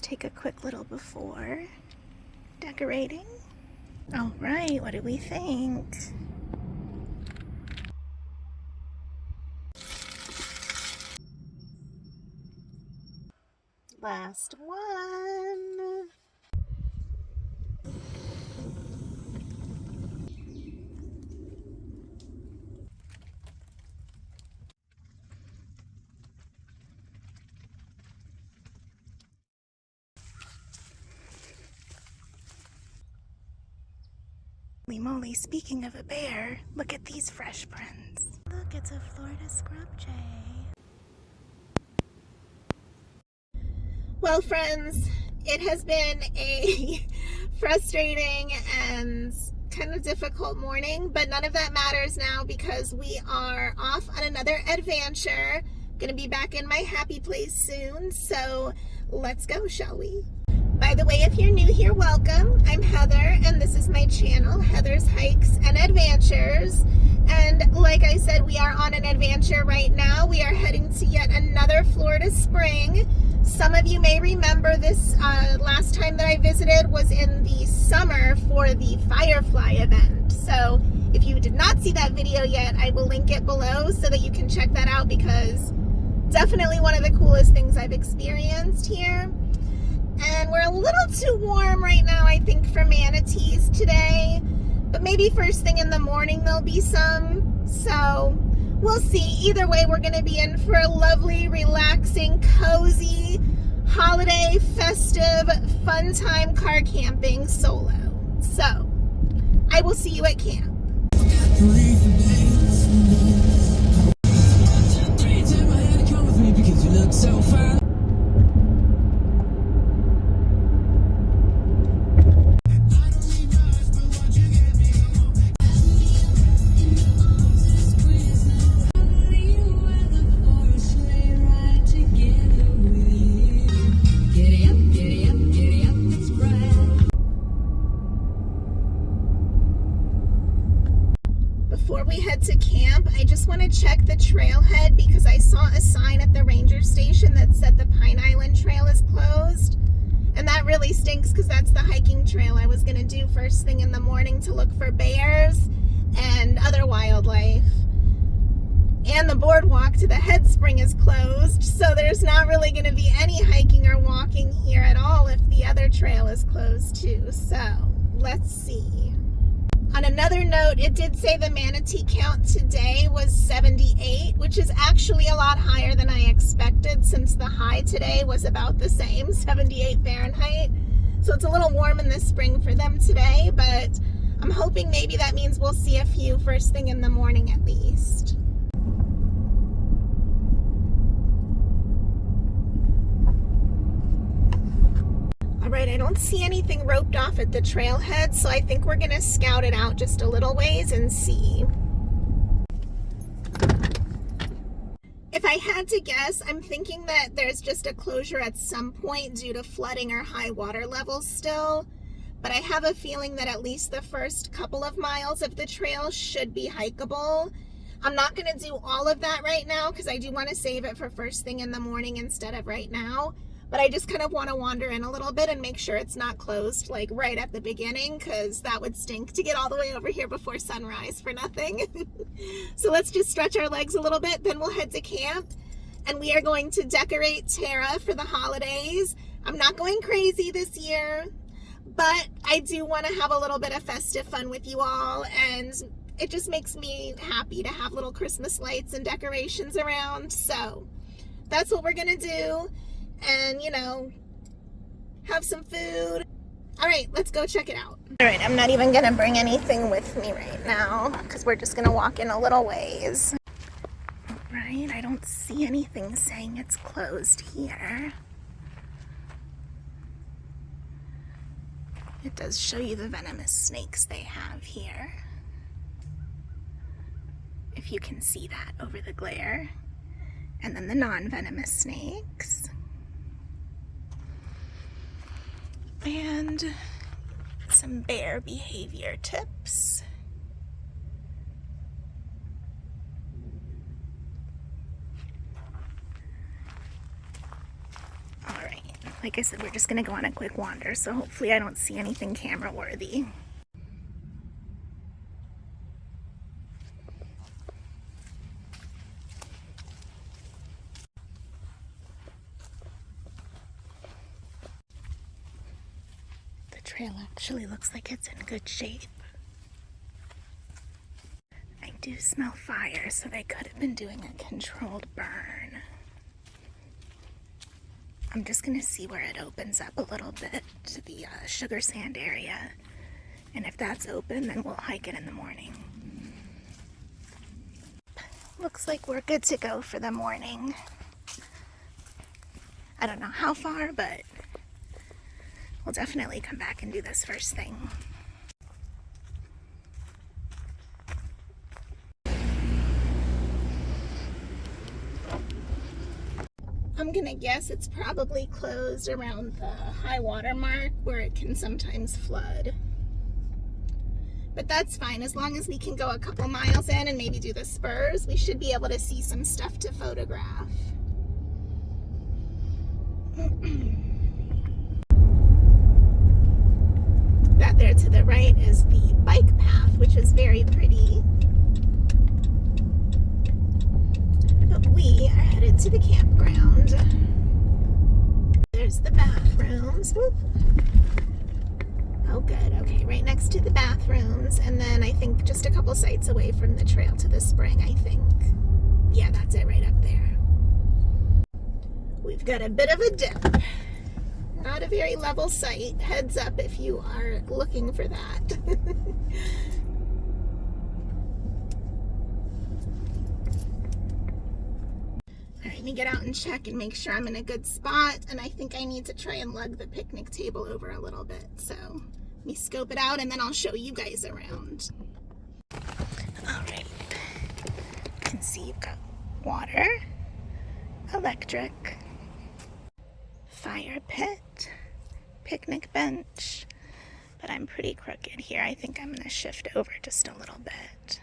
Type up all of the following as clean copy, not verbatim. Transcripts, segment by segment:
take a quick little before decorating. All right, what do we think? Last one. Holy moly, speaking of a bear, look at these fresh prints. Look, it's a Florida scrub jay. Well, friends, it has been a frustrating and kind of difficult morning, but none of that matters now because we are off on another adventure. Gonna be back in my happy place soon, so let's go, shall we? By the way, if you're new here, welcome. I'm Heather, and this is my channel, Heather's Hikes and Adventures. And like I said, we are on an adventure right now. We are heading to yet another Florida spring. Some of you may remember this last time that I visited was in the summer for the Firefly event. So if you did not see that video yet, I will link it below so that you can check that out, because definitely one of the coolest things I've experienced here. And we're a little too warm right now, I think, for manatees today. But maybe first thing in the morning there'll be some. So we'll see. Either way, we're going to be in for a lovely, relaxing, cozy, holiday, festive, fun time car camping solo. So I will see you at camp. Before we head to camp, I just want to check the trailhead because I saw a sign at the ranger station that said the Pine Island Trail is closed. And that really stinks because that's the hiking trail I was going to do first thing in the morning to look for bears and other wildlife. And the boardwalk to the head spring is closed, so there's not really going to be any hiking or walking here at all if the other trail is closed too. So let's see. On another note, it did say the manatee count today was 78, which is actually a lot higher than I expected since the high today was about the same, 78 Fahrenheit. So it's a little warm in the spring for them today, but I'm hoping maybe that means we'll see a few first thing in the morning at least. All right, I don't see anything roped off at the trailhead, so I think we're gonna scout it out just a little ways and see. If I had to guess, I'm thinking that there's just a closure at some point due to flooding or high water levels still, but I have a feeling that at least the first couple of miles of the trail should be hikeable. I'm not gonna do all of that right now because I do want to save it for first thing in the morning instead of right now. But I just kind of want to wander in a little bit and make sure it's not closed like right at the beginning, because that would stink to get all the way over here before sunrise for nothing. So let's just stretch our legs a little bit, then we'll head to camp. And we are going to decorate Tara for the holidays. I'm not going crazy this year, but I do want to have a little bit of festive fun with you all. And it just makes me happy to have little Christmas lights and decorations around. So that's what we're going to do. And, you know, have some food. All right, let's go check it out. All right, I'm not even gonna bring anything with me right now because we're just gonna walk in a little ways. All right, I don't see anything saying it's closed here. It does show you the venomous snakes they have here, if you can see that over the glare. And then the non-venomous snakes. And some bear behavior tips. All right, like I said, we're just gonna go on a quick wander, so hopefully I don't see anything camera worthy. The trail actually looks like it's in good shape. I do smell fire, so they could have been doing a controlled burn. I'm just gonna see where it opens up a little bit to the sugar sand area. And if that's open, then we'll hike it in the morning. Looks like we're good to go for the morning. I don't know how far, but we'll definitely come back and do this first thing. I'm gonna guess it's probably closed around the high water mark where it can sometimes flood. But that's fine, as long as we can go a couple miles in and maybe do the spurs, we should be able to see some stuff to photograph. That there to the right is the bike path, which is very pretty. But we are headed to the campground. There's the bathrooms. Whoop. Oh good, okay, right next to the bathrooms, and then I think just a couple sites away from the trail to the spring, I think. Yeah, that's it right up there. We've got a bit of a dip. Not a very level site. Heads up if you are looking for that. Alright, let me get out and check and make sure I'm in a good spot, and I think I need to try and lug the picnic table over a little bit, so let me scope it out and then I'll show you guys around. Alright, you can see you've got water, electric, fire pit, picnic bench, but I'm pretty crooked here. I think I'm going to shift over just a little bit.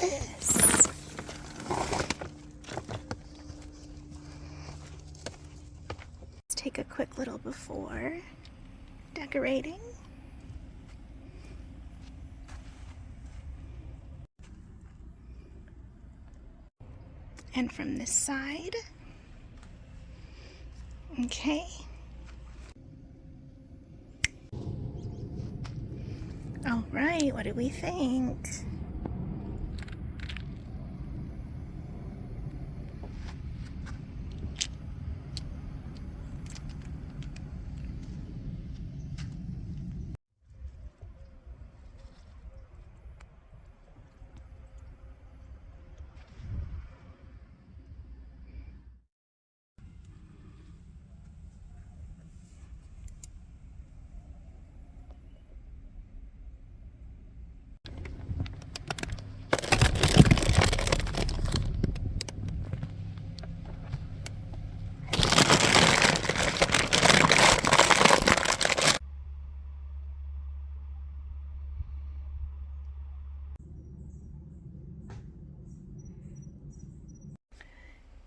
This. Let's take a quick little before decorating. And from this side. Okay. All right, what do we think?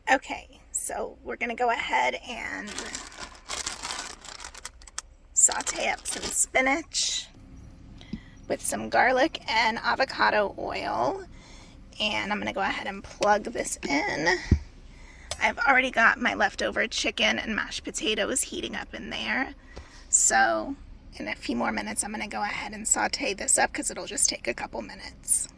Okay, so we're gonna go ahead and saute up some spinach with some garlic and avocado oil. And I'm gonna go ahead and plug this in. I've already got my leftover chicken and mashed potatoes heating up in there. So in a few more minutes, I'm gonna go ahead and saute this up because it'll just take a couple minutes.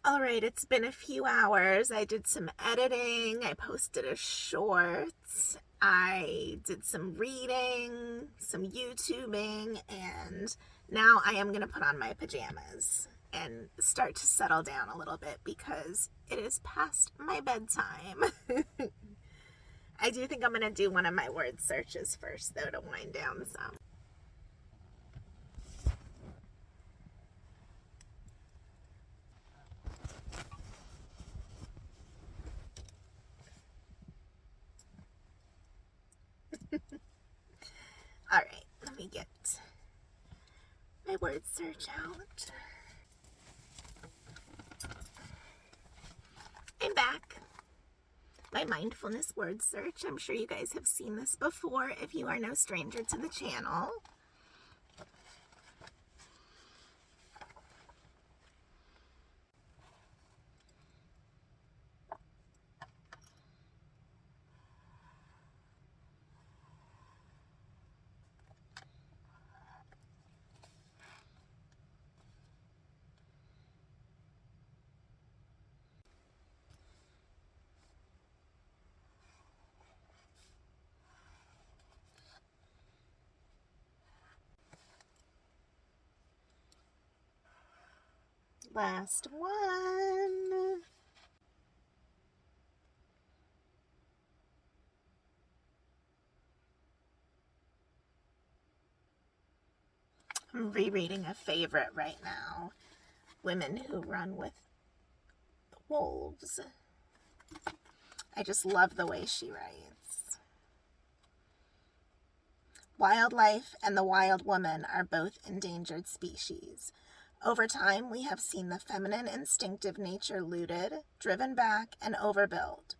All right, it's been a few hours. I did some editing, I posted a short, I did some reading, some YouTubing, and now I am gonna put on my pajamas and start to settle down a little bit because it is past my bedtime. I do think I'm gonna do one of my word searches first though to wind down some. All right, let me get my word search out. I'm back. My mindfulness word search. I'm sure you guys have seen this before if you are no stranger to the channel. Last one. I'm rereading a favorite right now. Women Who Run with the Wolves. I just love the way she writes. Wildlife and the wild woman are both endangered species. Over time, we have seen the feminine instinctive nature looted, driven back, and overbuilt.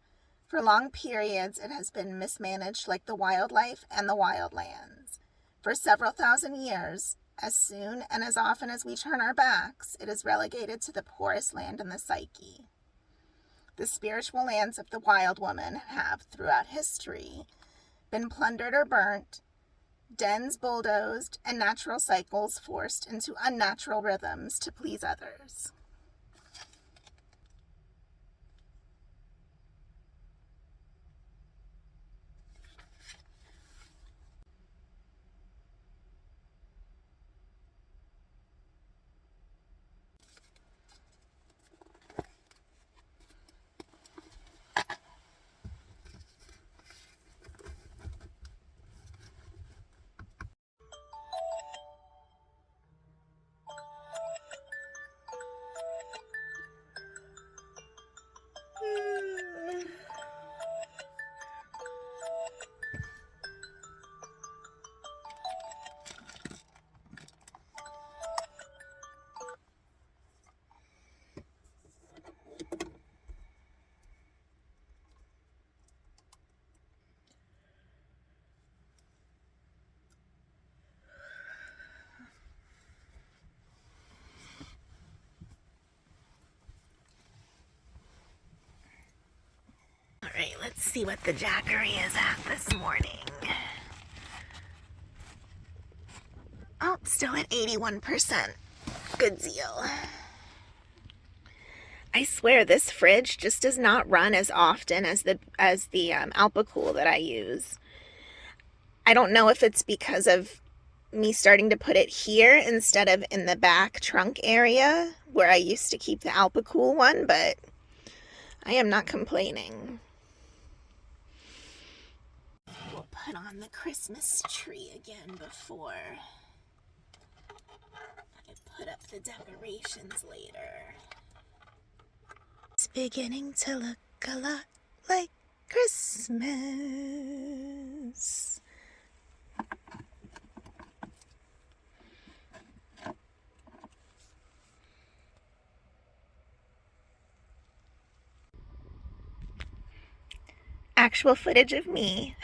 For long periods, it has been mismanaged like the wildlife and the wildlands. For several thousand years, as soon and as often as we turn our backs, it is relegated to the poorest land in the psyche. The spiritual lands of the wild woman have, throughout history, been plundered or burnt, dens bulldozed, and natural cycles forced into unnatural rhythms to please others. All right, let's see what the Jackery is at this morning. Oh, still at 81%. Good deal. I swear this fridge just does not run as often as the Alpacool that I use. I don't know if it's because of me starting to put it here instead of in the back trunk area where I used to keep the Alpacool one, but I am not complaining. We'll put on the Christmas tree again before I put up the decorations later. It's beginning to look a lot like Christmas. Actual footage of me.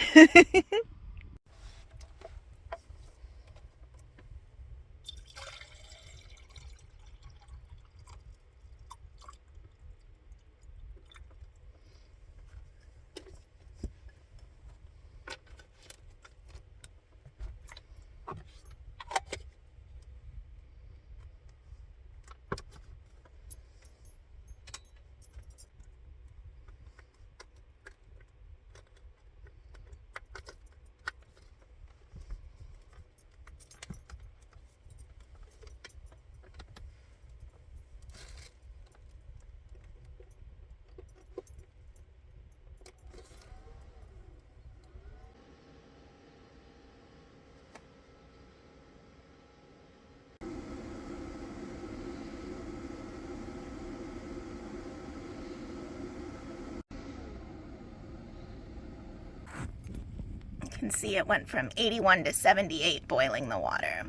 You can see it went from 81 to 78 boiling the water.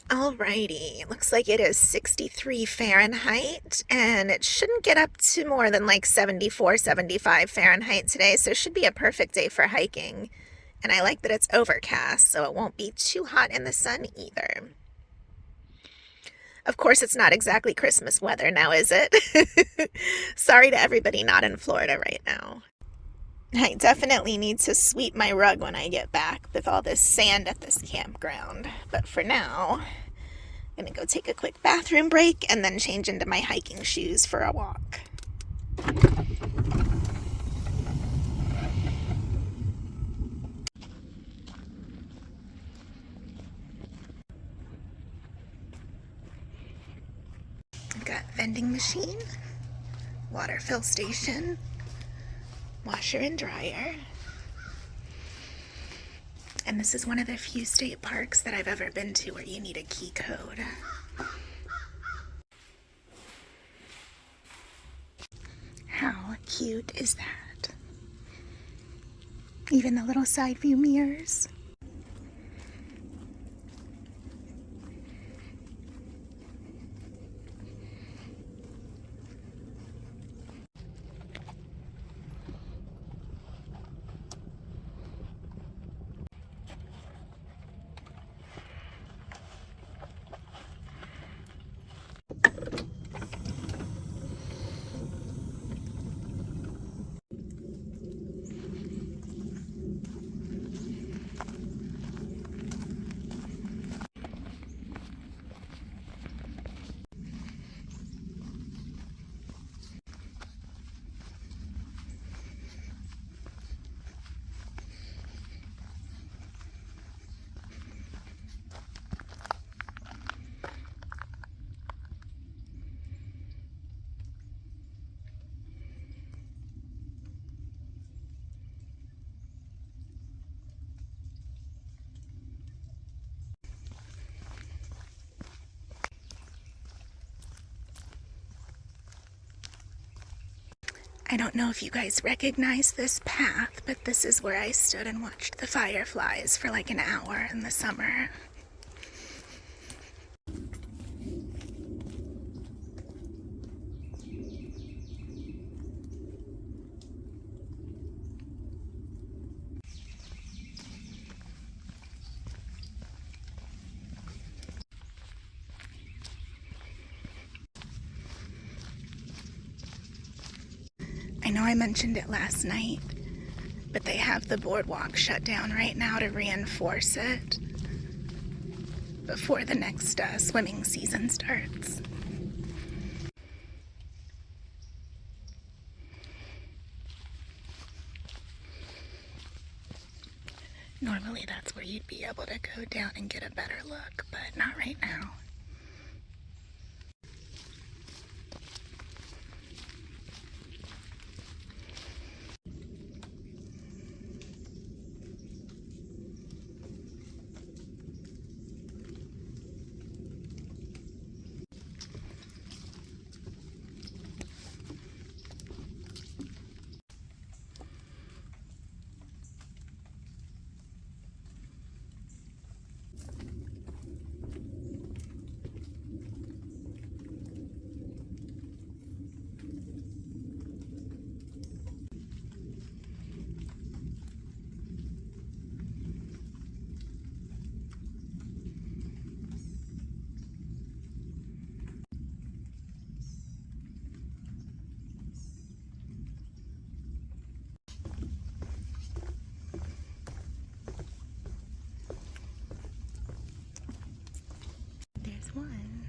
Alrighty, it looks like it is 63 Fahrenheit, and it shouldn't get up to more than like 74, 75 Fahrenheit today, so it should be a perfect day for hiking. And I like that it's overcast, so it won't be too hot in the sun either. Of course, it's not exactly Christmas weather now, is it? Sorry to everybody not in Florida right now. I definitely need to sweep my rug when I get back with all this sand at this campground. But for now, I'm gonna go take a quick bathroom break and then change into my hiking shoes for a walk. I've got vending machine, water fill station, washer and dryer. And this is one of the few state parks that I've ever been to where you need a key code. How cute is that? Even the little side view mirrors. I don't know if you guys recognize this path, but this is where I stood and watched the fireflies for like an hour in the summer. I know I mentioned it last night, but they have the boardwalk shut down right now to reinforce it before the next swimming season starts. Normally that's where you'd be able to go down and get a better look, but not right now. There's one.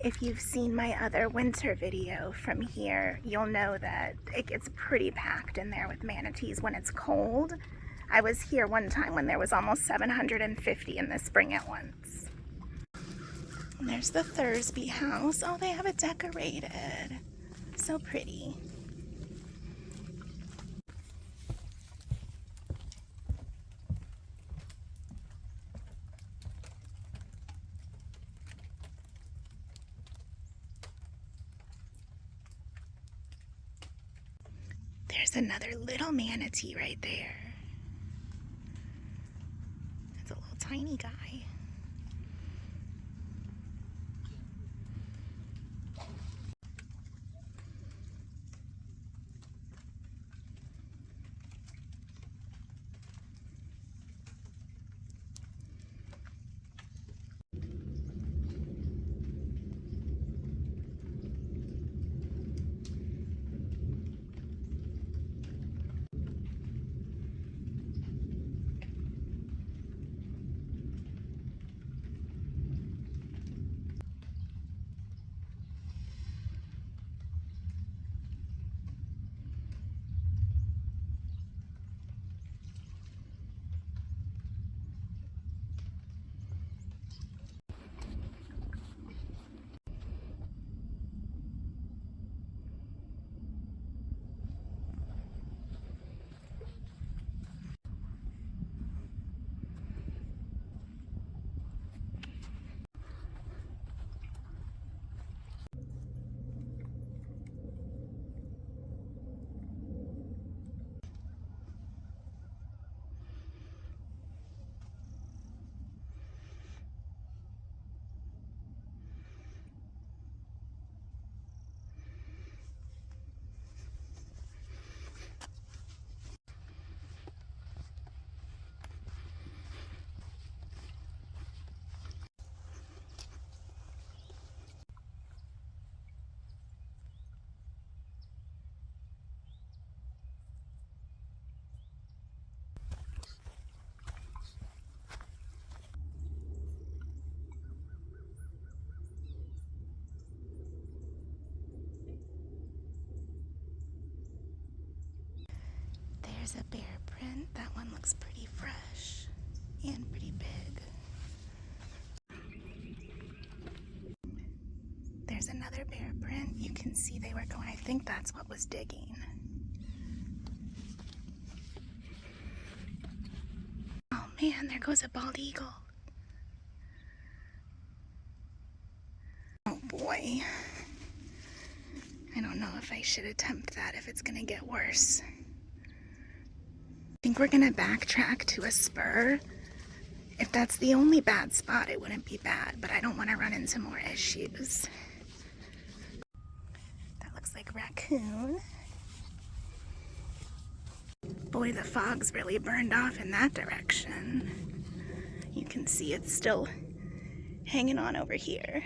If you've seen my other winter video from here, you'll know that it gets pretty packed in there with manatees when it's cold. I was here one time when there was almost 750 in the spring at once. And there's the Thursby house. Oh, they have it decorated. So pretty. There's another little manatee right there. It's a little tiny guy. There's a bear print. That one looks pretty fresh and pretty big. There's another bear print. You can see they were going, I think that's what was digging. Oh man, there goes a bald eagle. Oh boy. I don't know if I should attempt that, if it's gonna get worse. I think we're gonna backtrack to a spur. If that's the only bad spot, it wouldn't be bad, but I don't want to run into more issues. That looks like raccoon. Boy, the fog's really burned off in that direction. You can see it's still hanging on over here.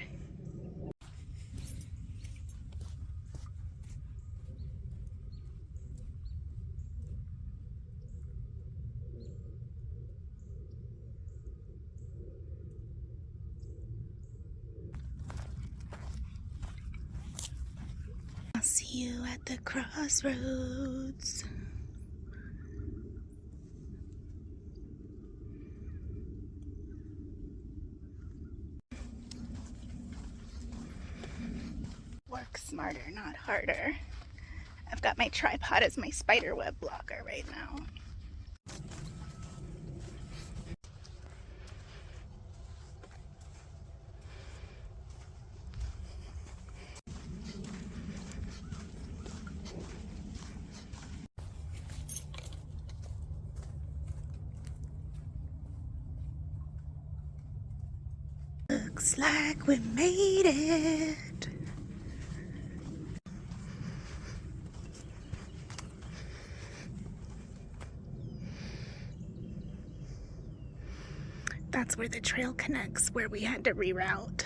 I'll see you at the crossroads. Work smarter, not harder. I've got my tripod as my spider web blocker right now. Looks like we made it. That's where the trail connects, where we had to reroute.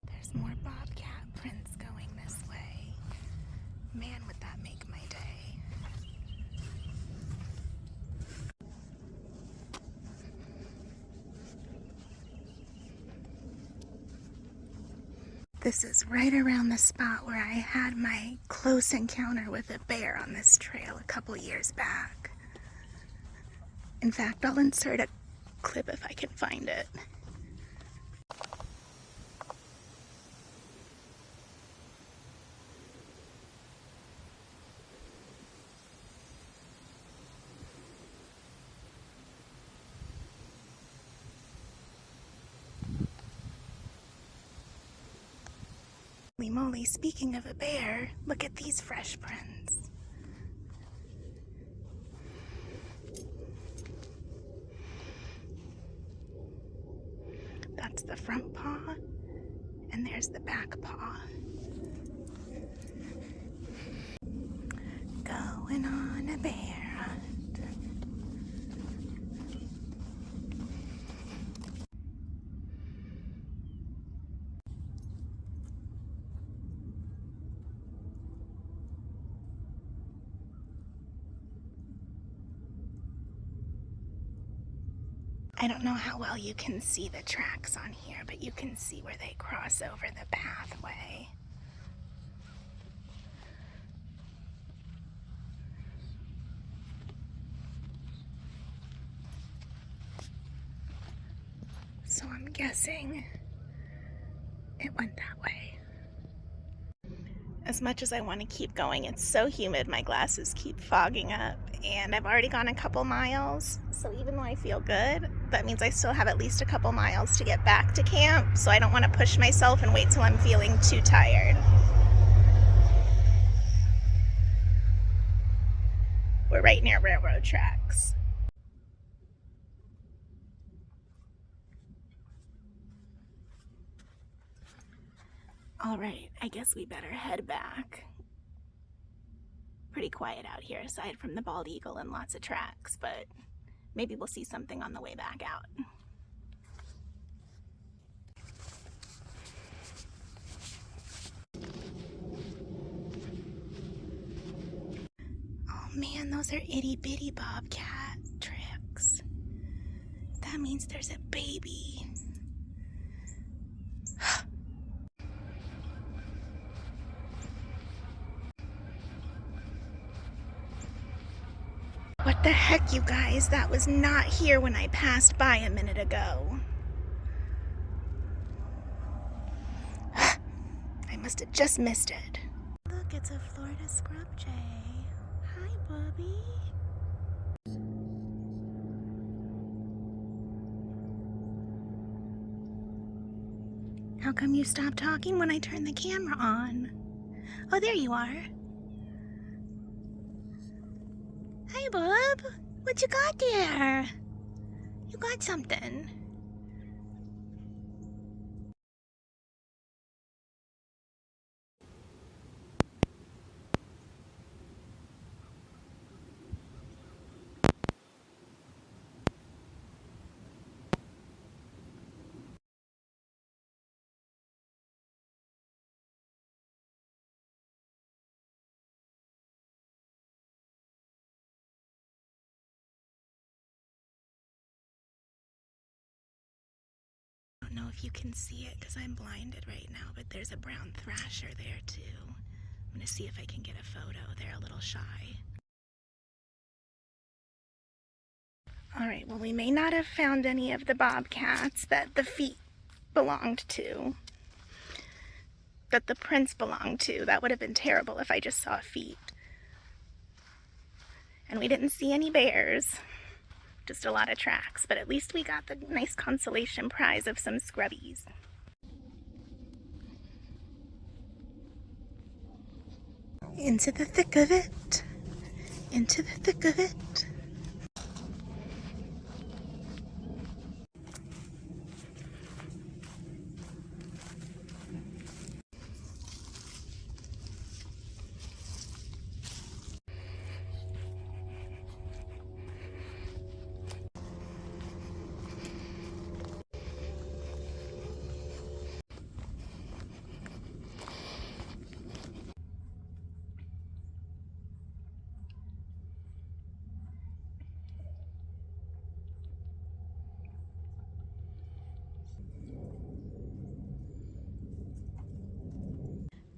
There's more bobcat prints going this way. Man, would that make my day. This is right around the spot where I had my close encounter with a bear on this trail a couple years back. In fact, I'll insert a clip if I can find it. Holy moly, speaking of a bear, look at these fresh prints. That's the front paw, and there's the back paw. Going on a bear hunt. I don't know how well you can see the tracks on here, but you can see where they cross over the pathway. So I'm guessing it went that way. As much as I want to keep going, it's so humid, my glasses keep fogging up, and I've already gone a couple miles, so even though I feel good, that means I still have at least a couple miles to get back to camp, so I don't want to push myself and wait till I'm feeling too tired. We're right near railroad tracks. All right, I guess we better head back. Pretty quiet out here, aside from the bald eagle and lots of tracks, but maybe we'll see something on the way back out. Oh man, those are itty bitty bobcat tracks. That means there's a baby. What the heck, you guys? That was not here when I passed by a minute ago. I must have just missed it. Look, it's a Florida scrub jay. Hi, Bubby. How come you stopped talking when I turned the camera on? Oh, there you are. Hi, Bub. What you got there? You got something. don't know if you can see it because I'm blinded right now, but there's a brown thrasher there too. I'm going to see if I can get a photo. They're a little shy. Alright, well, we may not have found any of the bobcats that the feet belonged to, that the prints belonged to. That would have been terrible if I just saw feet. And we didn't see any bears, just a lot of tracks, but at least we got the nice consolation prize of some scrubbies. Into the thick of it, into the thick of it.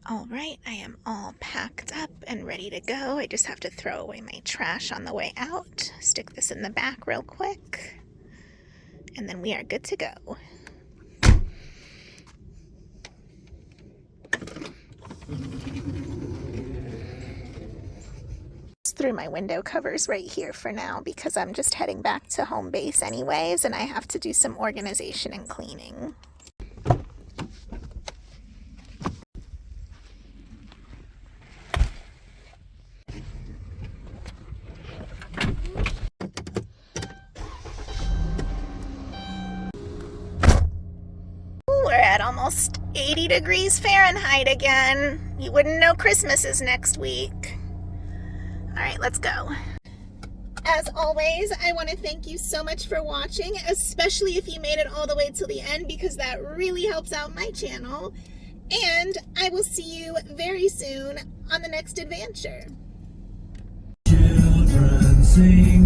All right, I am all packed up and ready to go. I just have to throw away my trash on the way out, stick this in the back real quick, and then we are good to go. Just threw my window covers right here for now because I'm just heading back to home base anyways, and I have to do some organization and cleaning. We're at almost 80 degrees Fahrenheit again. You wouldn't know Christmas is next week. All right, let's go. As always, I want to thank you so much for watching, especially if you made it all the way till the end, because that really helps out my channel. And I will see you very soon on the next adventure. Children sing.